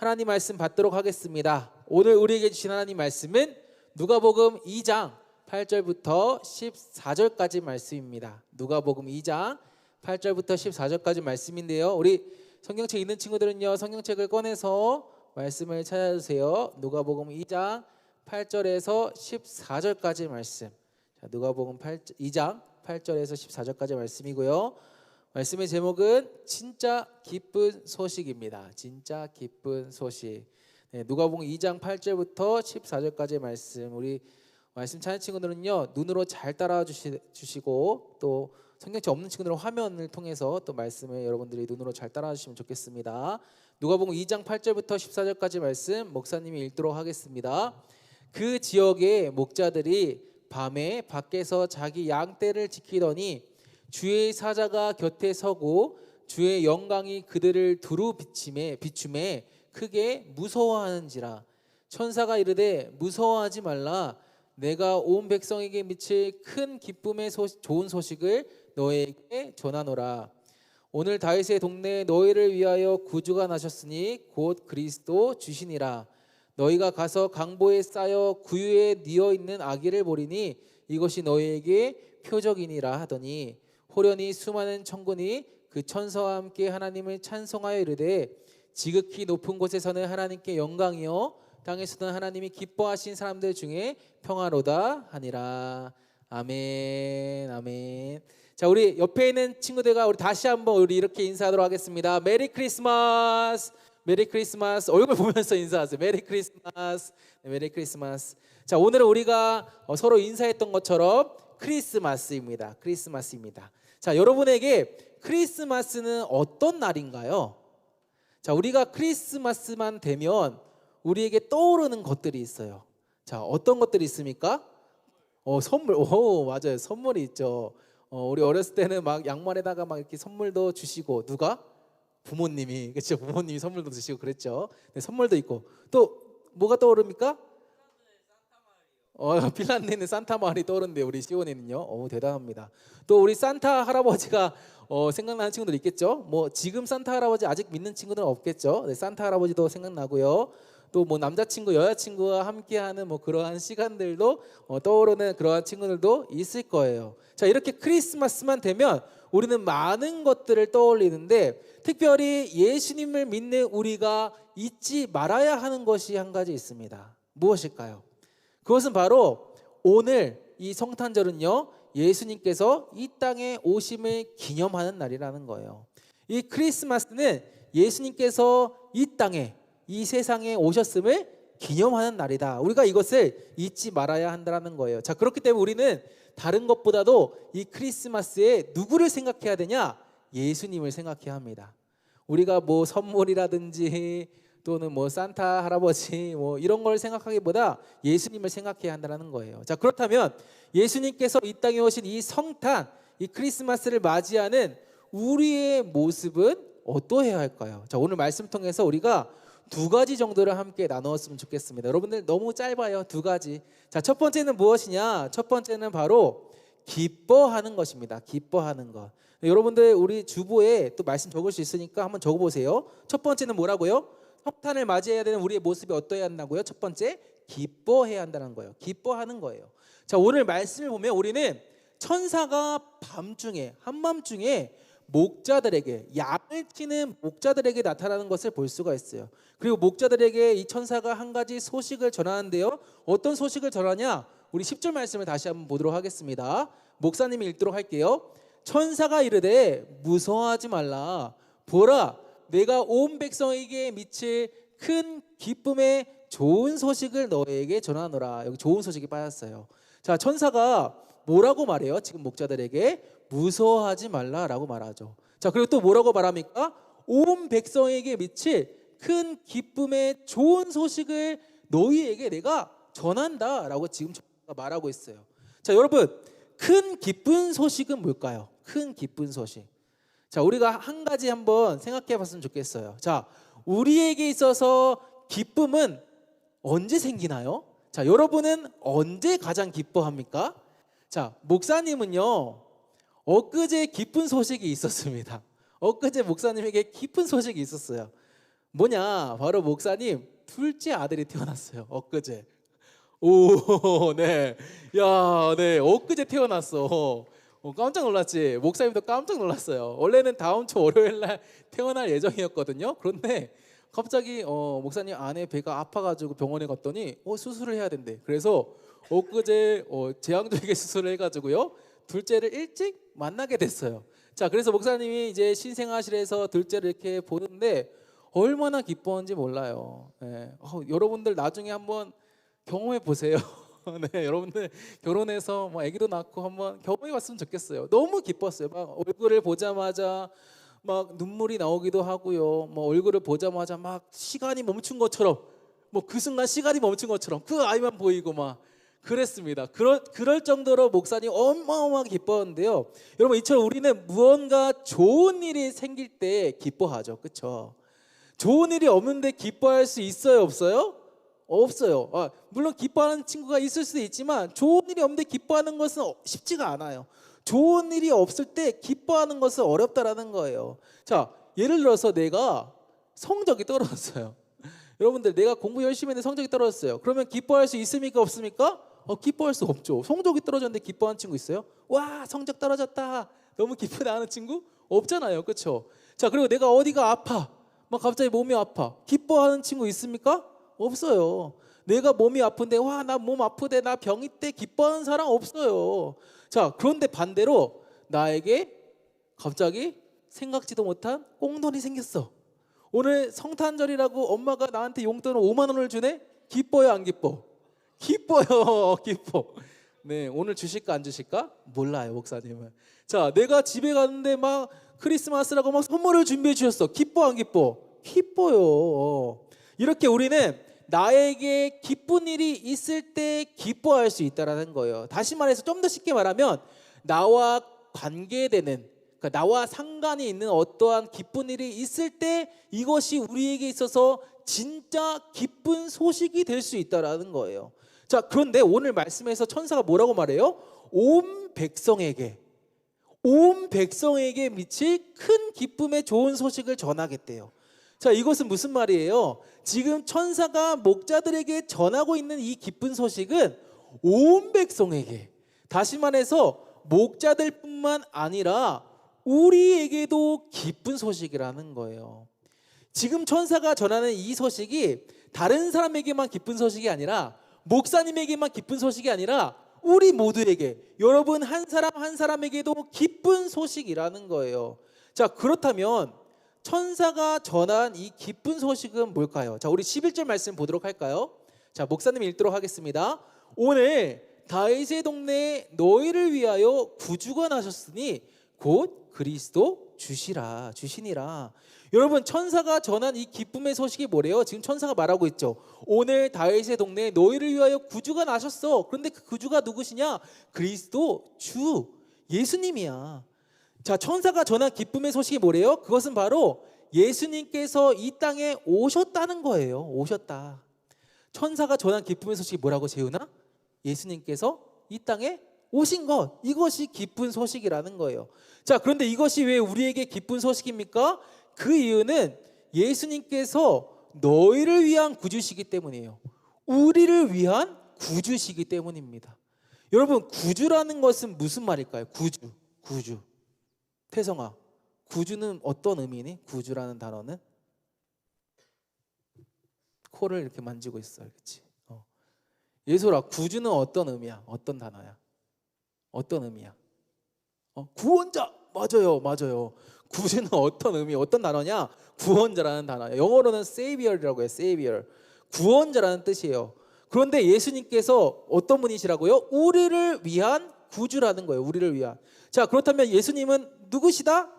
하나님 말씀 받도록 하겠습니다. 오늘 우리에게 주신 하나님 말씀은 누가복음 2장 8절부터 14절까지 말씀입니다. 누가복음 2장 8절부터 14절까지 말씀인데요. 우리 성경책 있는 친구들은요, 성경책을 꺼내서 말씀을 찾아주세요. 누가복음 2장 8절에서 14절까지 말씀. 자, 누가복음 2장 8절에서 14절까지 말씀이고요. 말씀의 제목은 진짜 기쁜 소식입니다. 진짜 기쁜 소식. 네, 누가복음 2장 8절부터 14절까지의 말씀. 우리 말씀 찾는 친구들은요, 눈으로 잘 따라와 주시고 또 성경책 없는 친구들은 화면을 통해서 또 말씀을 여러분들이 눈으로 잘 따라와 주시면 좋겠습니다. 누가복음 2장 8절부터 14절까지 말씀 목사님이 읽도록 하겠습니다. 그 지역의 목자들이 밤에 밖에서 자기 양떼를 지키더니 주의 사자가 곁에 서고 주의 영광이 그들을 두루 비춤에 크게 무서워하는지라. 천사가 이르되 무서워하지 말라. 내가 온 백성에게 미칠 큰 기쁨의 좋은 소식을 너에게 전하노라. 오늘 다윗의 동네에 너희를 위하여 구주가 나셨으니 곧 그리스도 주시니라. 너희가 가서 강보에 쌓여 구유에 뉘어 있는 아기를 보리니 이것이 너희에게 표적이니라 하더니 호련히 수많은 천군이 그 천사와 함께 하나님을 찬송하여 이르되 지극히 높은 곳에서는 하나님께 영광이요 땅에서는 하나님이 기뻐하신 사람들 중에 평화로다 하니라. 아멘. 아멘. 자, 우리 옆에 있는 친구들과 우리 다시 한번 우리 이렇게 인사하도록 하겠습니다. 메리 크리스마스. 메리 크리스마스. 얼굴 보면서 인사하세요. 메리 크리스마스. 네, 메리 크리스마스. 자, 오늘은 우리가 서로 인사했던 것처럼 크리스마스입니다. 크리스마스입니다. 자, 여러분에게 크리스마스는 어떤 날인가요? 자, 우리가 크리스마스만 되면 우리에게 떠오르는 것들이 있어요. 자, 어떤 것들이 있습니까? 선물. 오, 맞아요. 선물이 있죠. 우리 어렸을 때는 막 양말에다가 막 이렇게 선물도 주시고, 누가? 부모님이. 그렇죠. 부모님이 선물도 주시고 그랬죠. 네, 선물도 있고. 또 뭐가 떠오릅니까? 핀란드에는 산타 마을이 떠오르는데 우리 시온에는요. 대단합니다. 또 우리 산타 할아버지가 생각나는 친구들 있겠죠. 뭐 지금 산타 할아버지 아직 믿는 친구들은 없겠죠. 네, 산타 할아버지도 생각나고요. 또 뭐 남자친구 여자친구와 함께하는 뭐 그러한 시간들도 떠오르는 그러한 친구들도 있을 거예요. 자, 이렇게 크리스마스만 되면 우리는 많은 것들을 떠올리는데 특별히 예수님을 믿는 우리가 잊지 말아야 하는 것이 한 가지 있습니다. 무엇일까요? 그것은 바로 오늘 이 성탄절은요, 예수님께서 이 땅에 오심을 기념하는 날이라는 거예요. 이 크리스마스는 예수님께서 이 땅에, 이 세상에 오셨음을 기념하는 날이다. 우리가 이것을 잊지 말아야 한다는 거예요. 자, 그렇기 때문에 우리는 다른 것보다도 이 크리스마스에 누구를 생각해야 되냐? 예수님을 생각해야 합니다. 우리가 뭐 선물이라든지 또는 뭐 산타 할아버지 뭐 이런 걸 생각하기보다 예수님을 생각해야 한다는 거예요. 자, 그렇다면 예수님께서 이 땅에 오신 이 성탄, 이 크리스마스를 맞이하는 우리의 모습은 어떠해야 할까요? 자, 오늘 말씀 통해서 우리가 두 가지 정도를 함께 나누었으면 좋겠습니다. 여러분들 너무 짧아요. 두 가지. 자, 첫 번째는 무엇이냐? 첫 번째는 바로 기뻐하는 것입니다. 기뻐하는 것. 여러분들 우리 주보에 또 말씀 적을 수 있으니까 한번 적어보세요. 첫 번째는 뭐라고요? 성탄을 맞이해야 되는 우리의 모습이 어떠해야 한다고요? 첫 번째, 기뻐해야 한다는 거예요. 기뻐하는 거예요. 자, 오늘 말씀을 보면 우리는 천사가 밤중에, 한밤중에 목자들에게, 양을 치는 목자들에게 나타나는 것을 볼 수가 있어요. 그리고 목자들에게 이 천사가 한 가지 소식을 전하는데요. 어떤 소식을 전하냐? 우리 10절 말씀을 다시 한번 보도록 하겠습니다. 목사님이 읽도록 할게요. 천사가 이르되 무서워하지 말라. 보라, 내가 온 백성에게 미칠 큰 기쁨의 좋은 소식을 너에게 전하노라. 여기 좋은 소식이 빠졌어요. 자, 천사가 뭐라고 말해요? 지금 목자들에게 무서워하지 말라라고 말하죠. 자, 그리고 또 뭐라고 말합니까? 온 백성에게 미칠 큰 기쁨의 좋은 소식을 너희에게 내가 전한다라고 지금 천사가 말하고 있어요. 자, 여러분, 큰 기쁜 소식은 뭘까요? 큰 기쁜 소식. 자, 우리가 한 가지 한번 생각해 봤으면 좋겠어요. 자, 우리에게 있어서 기쁨은 언제 생기나요? 자, 여러분은 언제 가장 기뻐합니까? 자, 목사님은요, 엊그제 기쁜 소식이 있었습니다. 엊그제 목사님에게 기쁜 소식이 있었어요. 뭐냐? 바로 목사님 둘째 아들이 태어났어요. 엊그제. 오, 네. 야, 네. 엊그제 태어났어. 깜짝 놀랐지. 목사님도 깜짝 놀랐어요. 원래는 다음 주 월요일 날 태어날 예정이었거든요. 그런데 갑자기 목사님 아내 배가 아파가지고 병원에 갔더니 수술을 해야 된대. 그래서 엊그제 제왕절개 수술을 해가지고요. 둘째를 일찍 만나게 됐어요. 자, 그래서 목사님이 이제 신생아실에서 둘째를 이렇게 보는데 얼마나 기뻐한지 몰라요. 네. 여러분들 나중에 한번 경험해 보세요. 네, 여러분들 결혼해서 뭐 아기도 낳고 한번 경험해 봤으면 좋겠어요. 너무 기뻤어요. 막 얼굴을 보자마자 막 눈물이 나오기도 하고요. 뭐 얼굴을 보자마자 막 시간이 멈춘 것처럼, 뭐 그 순간 시간이 멈춘 것처럼 그 아이만 보이고 막 그랬습니다. 그럴 정도로 목사님 어마어마하게 기뻤는데요. 여러분, 이처럼 우리는 무언가 좋은 일이 생길 때 기뻐하죠. 그렇죠? 좋은 일이 없는데 기뻐할 수 있어요, 없어요? 없어요. 물론 기뻐하는 친구가 있을 수도 있지만 좋은 일이 없는데 기뻐하는 것은 쉽지가 않아요. 좋은 일이 없을 때 기뻐하는 것은 어렵다라는 거예요. 자, 예를 들어서 내가 성적이 떨어졌어요. 여러분들, 내가 공부 열심히 했는데 성적이 떨어졌어요. 그러면 기뻐할 수 있습니까, 없습니까? 기뻐할 수 없죠. 성적이 떨어졌는데 기뻐하는 친구 있어요? 와, 성적 떨어졌다, 너무 기쁘다 하는 친구? 없잖아요. 그렇죠? 자, 그리고 내가 어디가 아파, 막 갑자기 몸이 아파, 기뻐하는 친구 있습니까? 없어요. 내가 몸이 아픈데 와, 나 몸 아프대, 나 병 있대, 기뻐하는 사람 없어요. 자, 그런데 반대로 나에게 갑자기 생각지도 못한 꽁돈이 생겼어. 오늘 성탄절이라고 엄마가 나한테 용돈을 5만 원을 주네? 기뻐요, 안 기뻐? 기뻐요. 기뻐. 네, 오늘 주실까 안 주실까? 몰라요, 목사님은. 자, 내가 집에 갔는데 막 크리스마스라고 막 선물을 준비해 주셨어. 기뻐, 안 기뻐? 기뻐요. 이렇게 우리는 나에게 기쁜 일이 있을 때 기뻐할 수 있다는 거예요. 다시 말해서 좀 더 쉽게 말하면 나와 관계되는, 그러니까 나와 상관이 있는 어떠한 기쁜 일이 있을 때 이것이 우리에게 있어서 진짜 기쁜 소식이 될 수 있다는 거예요. 자, 그런데 오늘 말씀에서 천사가 뭐라고 말해요? 온 백성에게 미칠 큰 기쁨의 좋은 소식을 전하겠대요. 자, 이것은 무슨 말이에요? 지금 천사가 목자들에게 전하고 있는 이 기쁜 소식은 온 백성에게, 다시 말해서 목자들뿐만 아니라 우리에게도 기쁜 소식이라는 거예요. 지금 천사가 전하는 이 소식이 다른 사람에게만 기쁜 소식이 아니라, 목사님에게만 기쁜 소식이 아니라 우리 모두에게, 여러분 한 사람 한 사람에게도 기쁜 소식이라는 거예요. 자, 그렇다면 천사가 전한 이 기쁜 소식은 뭘까요? 자, 우리 11절 말씀 보도록 할까요? 자, 목사님 읽도록 하겠습니다. 오늘 다윗의 동네에 너희를 위하여 구주가 나셨으니 곧 그리스도 주시니라. 여러분, 천사가 전한 이 기쁨의 소식이 뭐래요? 지금 천사가 말하고 있죠. 오늘 다윗의 동네에 너희를 위하여 구주가 나셨어. 그런데 그 구주가 누구시냐? 그리스도 주 예수님이야. 자, 천사가 전한 기쁨의 소식이 뭐래요? 그것은 바로 예수님께서 이 땅에 오셨다는 거예요. 오셨다. 천사가 전한 기쁨의 소식이 뭐라고, 재훈아? 예수님께서 이 땅에 오신 것, 이것이 기쁜 소식이라는 거예요. 자, 그런데 이것이 왜 우리에게 기쁜 소식입니까? 그 이유는 예수님께서 너희를 위한 구주시기 때문이에요. 우리를 위한 구주시기 때문입니다. 여러분, 구주라는 것은 무슨 말일까요? 구주. 태성아, 구주는 어떤 의미니? 구주라는 단어는? 코를 이렇게 만지고 있어, 그렇지? 예솔아, 구주는 어떤 의미야? 어떤 단어야? 어떤 의미야? 구원자. 맞아요. 구주는 어떤 의미, 어떤 단어냐? 구원자라는 단어야. 영어로는 savior이라고 해요. savior. 구원자라는 뜻이에요. 그런데 예수님께서 어떤 분이시라고요? 우리를 위한 구주라는 거예요. 우리를 위한. 자, 그렇다면 예수님은 누구시다?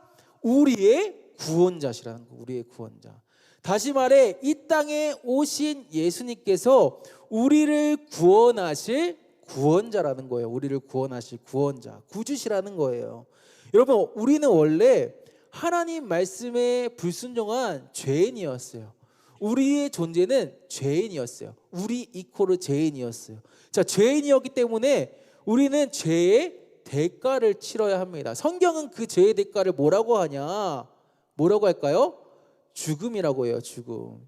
우리의 구원자시라는 거예요. 우리의 구원자. 다시 말해, 이 땅에 오신 예수님께서 우리를 구원하실 구원자라는 거예요. 우리를 구원하실 구원자, 구주시라는 거예요. 여러분, 우리는 원래 하나님 말씀에 불순종한 죄인이었어요. 우리의 존재는 죄인이었어요. 우리 이코르 죄인이었어요. 자, 죄인이었기 때문에 우리는 죄의 대가를 치러야 합니다. 성경은 그 죄의 대가를 뭐라고 하냐? 뭐라고 할까요? 죽음이라고 해요.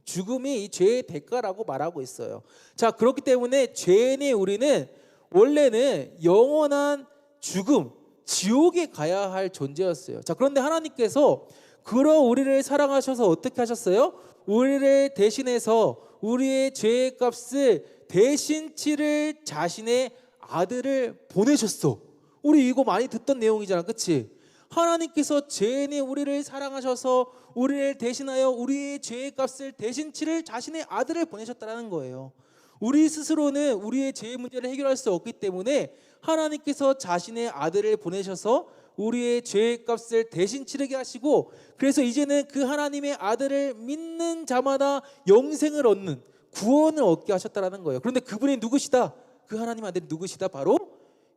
죽음이 이 죄의 대가라고 말하고 있어요. 자, 그렇기 때문에 죄인의 우리는 원래는 영원한 죽음, 지옥에 가야 할 존재였어요. 자, 그런데 하나님께서 그러 우리를 사랑하셔서 어떻게 하셨어요? 우리를 대신해서 우리의 죄의 값을 대신 치를 자신의 아들을 보내셨어. 우리 이거 많이 듣던 내용이잖아, 그치? 하나님께서 죄인의 우리를 사랑하셔서 우리를 대신하여 우리의 죄의 값을 대신 치를 자신의 아들을 보내셨다는 거예요. 우리 스스로는 우리의 죄의 문제를 해결할 수 없기 때문에 하나님께서 자신의 아들을 보내셔서 우리의 죄의 값을 대신 치르게 하시고, 그래서 이제는 그 하나님의 아들을 믿는 자마다 영생을 얻는, 구원을 얻게 하셨다는 거예요. 그런데 그분이 누구시다? 그 하나님 아들이 누구시다? 바로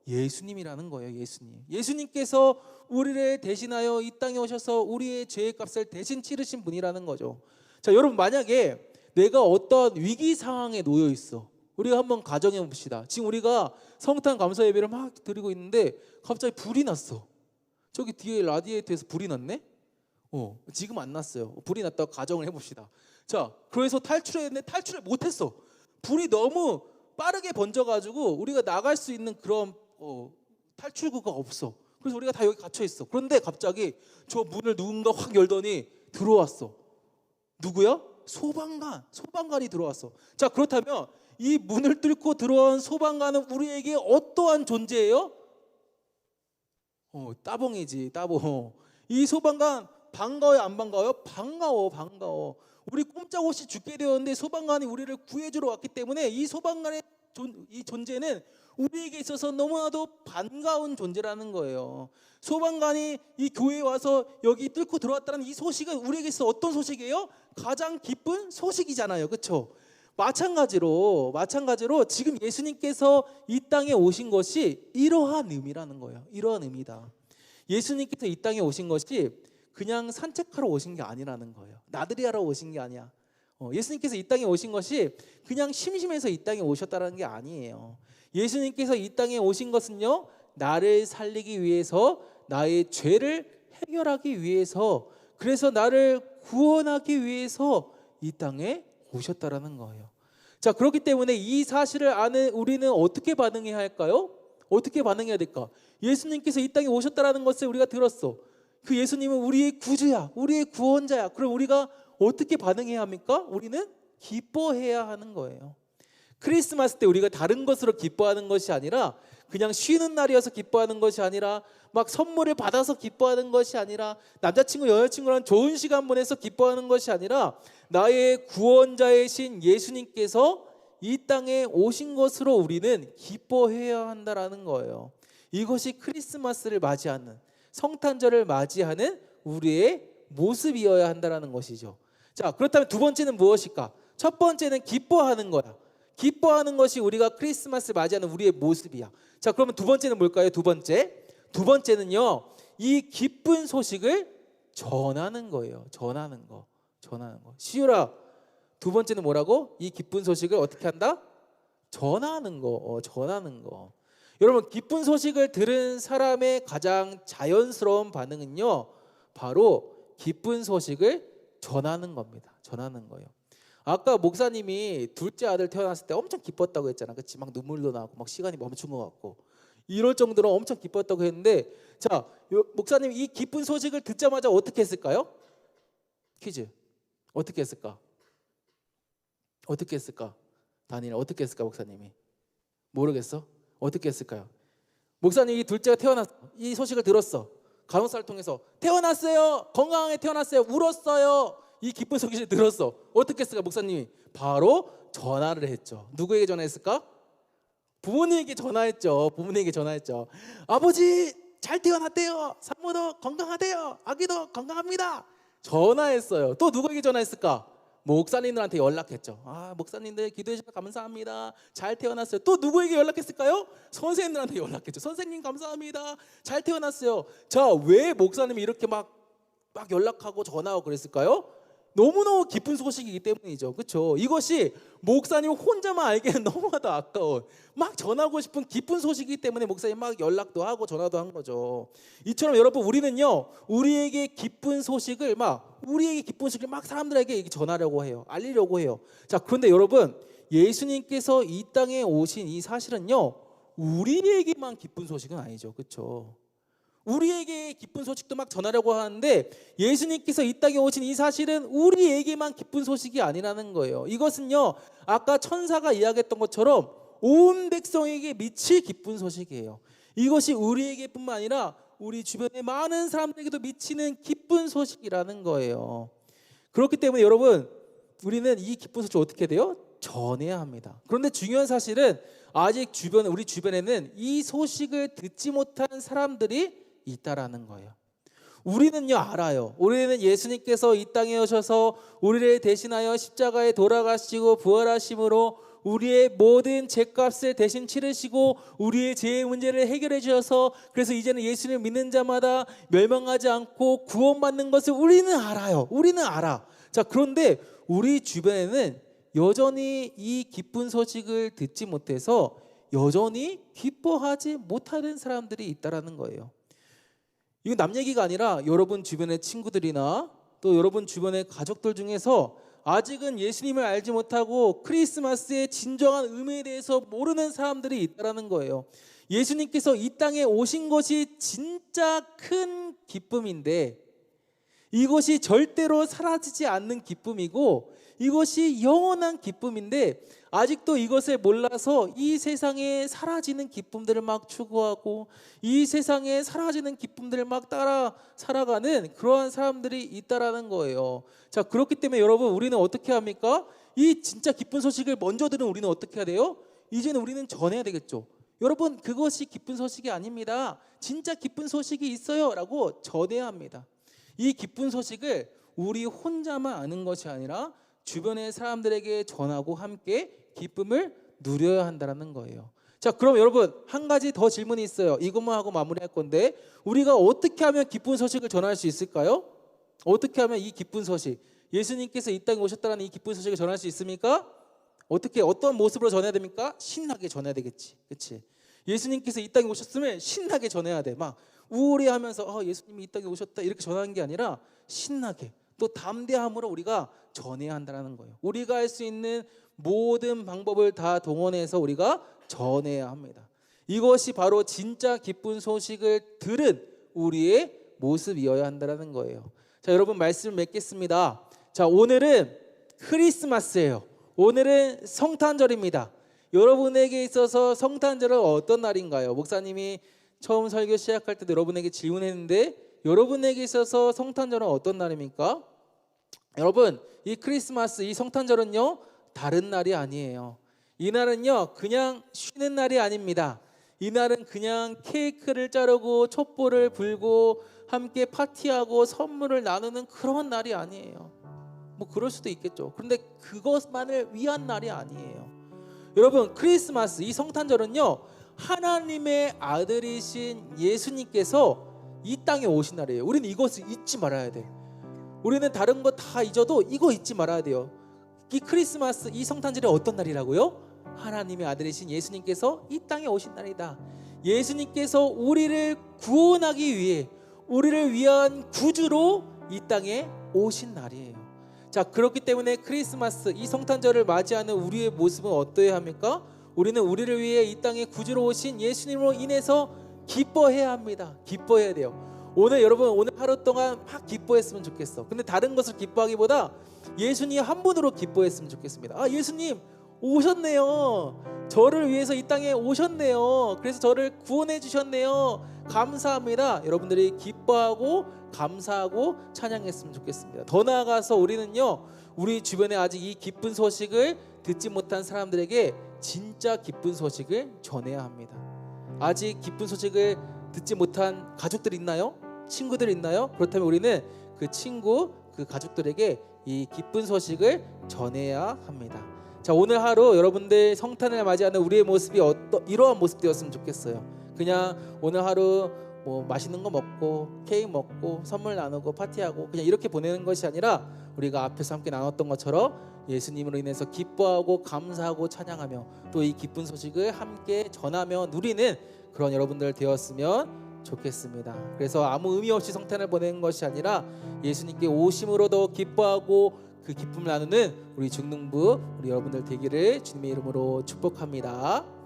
예수님이라는 거예요. 예수님께서 우리를 대신하여 이 땅에 오셔서 우리의 죄의 값을 대신 치르신 분이라는 거죠. 자, 여러분, 만약에 내가 어떤 위기 상황에 놓여 있어. 우리가 한번 가정해 봅시다. 지금 우리가 성탄 감사 예배를 막 드리고 있는데 갑자기 불이 났어. 저기 뒤에 라디에이터에서 불이 났네? 지금 안 났어요. 불이 났다고 가정을 해봅시다. 자, 그래서 탈출했는데 탈출을 못했어. 불이 너무 빠르게 번져가지고 우리가 나갈 수 있는 그런 탈출구가 없어. 그래서 우리가 다 여기 갇혀 있어. 그런데 갑자기 저 문을 누군가 확 열더니 들어왔어. 누구야? 소방관이 들어왔어. 자, 그렇다면 이 문을 뚫고 들어온 소방관은 우리에게 어떠한 존재예요? 따봉이지, 따봉. 이 소방관 반가워요, 안 반가워요? 반가워. 우리 꼼짝없이 죽게 되었는데 소방관이 우리를 구해주러 왔기 때문에 이 소방관의 이 존재는 우리에게 있어서 너무나도 반가운 존재라는 거예요. 소방관이 이 교회에 와서 여기 뚫고 들어왔다는 이 소식은 우리에게 있어 어떤 소식이에요? 가장 기쁜 소식이잖아요. 그렇죠? 마찬가지로 지금 예수님께서 이 땅에 오신 것이 이러한 의미라는 거예요. 이러한 의미다. 예수님께서 이 땅에 오신 것이 그냥 산책하러 오신 게 아니라는 거예요. 나들이 하러 오신 게 아니야. 예수님께서 이 땅에 오신 것이 그냥 심심해서 이 땅에 오셨다는 게 아니에요. 예수님께서 이 땅에 오신 것은요, 나를 살리기 위해서, 나의 죄를 해결하기 위해서, 그래서 나를 구원하기 위해서 이 땅에 오셨다라는 거예요. 자, 그렇기 때문에 이 사실을 아는 우리는 어떻게 반응해야 할까요? 어떻게 반응해야 될까? 예수님께서 이 땅에 오셨다라는 것을 우리가 들었어. 그 예수님은 우리의 구주야, 우리의 구원자야. 그럼 우리가 어떻게 반응해야 합니까? 우리는 기뻐해야 하는 거예요. 크리스마스 때 우리가 다른 것으로 기뻐하는 것이 아니라, 그냥 쉬는 날이어서 기뻐하는 것이 아니라, 막 선물을 받아서 기뻐하는 것이 아니라, 남자친구 여자친구랑 좋은 시간 보내서 기뻐하는 것이 아니라, 나의 구원자이신 예수님께서 이 땅에 오신 것으로 우리는 기뻐해야 한다라는 거예요. 이것이 크리스마스를 맞이하는, 성탄절을 맞이하는 우리의 모습이어야 한다라는 것이죠. 자, 그렇다면 두 번째는 무엇일까? 첫 번째는 기뻐하는 거야. 기뻐하는 것이 우리가 크리스마스를 맞이하는 우리의 모습이야. 자, 그러면 두 번째는 뭘까요? 두 번째는요, 이 기쁜 소식을 전하는 거예요. 전하는 거. 시우라, 두 번째는 뭐라고? 이 기쁜 소식을 어떻게 한다? 전하는 거. 여러분, 기쁜 소식을 들은 사람의 가장 자연스러운 반응은요, 바로 기쁜 소식을 전하는 겁니다. 전하는 거예요. 아까 목사님이 둘째 아들 태어났을 때 엄청 기뻤다고 했잖아. 그치? 막 눈물도 나고 막 시간이 멈춘 것 같고 이럴 정도로 엄청 기뻤다고 했는데, 자, 목사님 이 기쁜 소식을 듣자마자 어떻게 했을까요? 퀴즈. 어떻게 했을까? 다니엘 어떻게 했을까? 목사님이 모르겠어? 어떻게 했을까요? 목사님 이 둘째가 태어났어. 이 소식을 들었어. 간호사를 통해서 태어났어요. 건강하게 태어났어요. 울었어요. 이 기쁜 소식을 들었어. 어떻게 했을까? 목사님이 바로 전화를 했죠. 누구에게 전화했을까? 부모님에게 전화했죠. 아버지 잘 태어났대요. 산모도 건강하대요. 아기도 건강합니다. 전화했어요. 또 누구에게 전화했을까? 목사님들한테 연락했죠. 목사님들 기도해 주셔서 감사합니다. 잘 태어났어요. 또 누구에게 연락했을까요? 선생님들한테 연락했죠. 선생님 감사합니다. 잘 태어났어요. 자, 왜 목사님이 이렇게 막 연락하고 전화하고 그랬을까요? 너무너무 기쁜 소식이기 때문이죠. 그렇죠? 이것이 목사님 혼자만 알기에는 너무나도 아까운, 막 전하고 싶은 기쁜 소식이기 때문에 목사님 막 연락도 하고 전화도 한 거죠. 이처럼 여러분, 우리는요, 우리에게 기쁜 소식을 막 사람들에게 전하려고 해요. 알리려고 해요. 자, 그런데 여러분, 예수님께서 이 땅에 오신 이 사실은요, 우리에게만 기쁜 소식은 아니죠. 그렇죠? 우리에게 기쁜 소식도 막 전하려고 하는데, 예수님께서 이 땅에 오신 이 사실은 우리에게만 기쁜 소식이 아니라는 거예요. 이것은요, 아까 천사가 이야기했던 것처럼 온 백성에게 미칠 기쁜 소식이에요. 이것이 우리에게뿐만 아니라 우리 주변의 많은 사람들에게도 미치는 기쁜 소식이라는 거예요. 그렇기 때문에 여러분, 우리는 이 기쁜 소식을 어떻게 돼요? 전해야 합니다. 그런데 중요한 사실은 아직 우리 주변에는 이 소식을 듣지 못한 사람들이 있다라는 거예요. 우리는요, 알아요. 우리는 예수님께서 이 땅에 오셔서 우리를 대신하여 십자가에 돌아가시고 부활하심으로 우리의 모든 죄값을 대신 치르시고 우리의 죄의 문제를 해결해 주셔서, 그래서 이제는 예수를 믿는 자마다 멸망하지 않고 구원받는 것을 우리는 알아요. 우리는 알아. 자, 그런데 우리 주변에는 여전히 이 기쁜 소식을 듣지 못해서 여전히 기뻐하지 못하는 사람들이 있다라는 거예요. 이건 남 얘기가 아니라 여러분 주변의 친구들이나 또 여러분 주변의 가족들 중에서 아직은 예수님을 알지 못하고 크리스마스의 진정한 의미에 대해서 모르는 사람들이 있다라는 거예요. 예수님께서 이 땅에 오신 것이 진짜 큰 기쁨인데, 이것이 절대로 사라지지 않는 기쁨이고 이것이 영원한 기쁨인데, 아직도 이것을 몰라서 이 세상에 사라지는 기쁨들을 막 추구하고 이 세상에 사라지는 기쁨들을 막 따라 살아가는 그러한 사람들이 있다라는 거예요. 자, 그렇기 때문에 여러분, 우리는 어떻게 합니까? 이 진짜 기쁜 소식을 먼저 들은 우리는 어떻게 해야 돼요? 이제는 우리는 전해야 되겠죠. 여러분, 그것이 기쁜 소식이 아닙니다. 진짜 기쁜 소식이 있어요 라고 전해야 합니다. 이 기쁜 소식을 우리 혼자만 아는 것이 아니라 주변의 사람들에게 전하고 함께 기쁨을 누려야 한다는 거예요. 자, 그럼 여러분, 한 가지 더 질문이 있어요. 이것만 하고 마무리할 건데, 우리가 어떻게 하면 기쁜 소식을 전할 수 있을까요? 어떻게 하면 이 기쁜 소식, 예수님께서 이 땅에 오셨다는 이 기쁜 소식을 전할 수 있습니까? 어떤 모습으로 전해야 됩니까? 신나게 전해야 되겠지. 그렇지? 예수님께서 이 땅에 오셨으면 신나게 전해야 돼. 막 우울해하면서 예수님이 이 땅에 오셨다 이렇게 전하는 게 아니라 신나게, 또 담대함으로 우리가 전해야 한다는 거예요. 우리가 할 수 있는 모든 방법을 다 동원해서 우리가 전해야 합니다. 이것이 바로 진짜 기쁜 소식을 들은 우리의 모습이어야 한다는 거예요. 자, 여러분, 말씀을 맺겠습니다. 자, 오늘은 크리스마스예요. 오늘은 성탄절입니다. 여러분에게 있어서 성탄절은 어떤 날인가요? 목사님이 처음 설교 시작할 때도 여러분에게 질문했는데, 여러분에게 있어서 성탄절은 어떤 날입니까? 여러분, 이 크리스마스, 이 성탄절은요, 다른 날이 아니에요. 이 날은요, 그냥 쉬는 날이 아닙니다. 이 날은 그냥 케이크를 자르고 촛불을 불고 함께 파티하고 선물을 나누는 그런 날이 아니에요. 뭐 그럴 수도 있겠죠. 그런데 그것만을 위한 날이 아니에요. 여러분, 크리스마스, 이 성탄절은요, 하나님의 아들이신 예수님께서 이 땅에 오신 날이에요. 우리는 이것을 잊지 말아야 돼. 우리는 다른 거 다 잊어도 이거 잊지 말아야 돼요. 이 크리스마스, 이 성탄절이 어떤 날이라고요? 하나님의 아들이신 예수님께서 이 땅에 오신 날이다. 예수님께서 우리를 구원하기 위해, 우리를 위한 구주로 이 땅에 오신 날이에요. 자, 그렇기 때문에 크리스마스, 이 성탄절을 맞이하는 우리의 모습은 어떠해야 합니까? 우리는 우리를 위해 이 땅에 구주로 오신 예수님으로 인해서 기뻐해야 합니다. 기뻐해야 돼요. 오늘 하루 동안 막 기뻐했으면 좋겠어. 근데 다른 것을 기뻐하기보다 예수님 한 분으로 기뻐했으면 좋겠습니다. 예수님 오셨네요. 저를 위해서 이 땅에 오셨네요. 그래서 저를 구원해 주셨네요. 감사합니다. 여러분들이 기뻐하고 감사하고 찬양했으면 좋겠습니다. 더 나아가서 우리는요, 우리 주변에 아직 이 기쁜 소식을 듣지 못한 사람들에게 진짜 기쁜 소식을 전해야 합니다. 아직 기쁜 소식을 듣지 못한 가족들 있나요? 친구들 있나요? 그렇다면 우리는 그 친구, 그 가족들에게 이 기쁜 소식을 전해야 합니다. 자, 오늘 하루 여러분들 성탄을 맞이하는 우리의 모습이 이러한 모습 되었으면 좋겠어요. 그냥 오늘 하루 뭐 맛있는 거 먹고 케이크 먹고 선물 나누고 파티하고 그냥 이렇게 보내는 것이 아니라 우리가 앞에서 함께 나눴던 것처럼 예수님으로 인해서 기뻐하고 감사하고 찬양하며 또 이 기쁜 소식을 함께 전하며 누리는 그런 여러분들 되었으면 좋겠습니다. 그래서 아무 의미 없이 성탄을 보내는 것이 아니라 예수님께 오심으로 더 기뻐하고 그 기쁨을 나누는 우리 중능부 우리 여러분들 되기를 주님의 이름으로 축복합니다.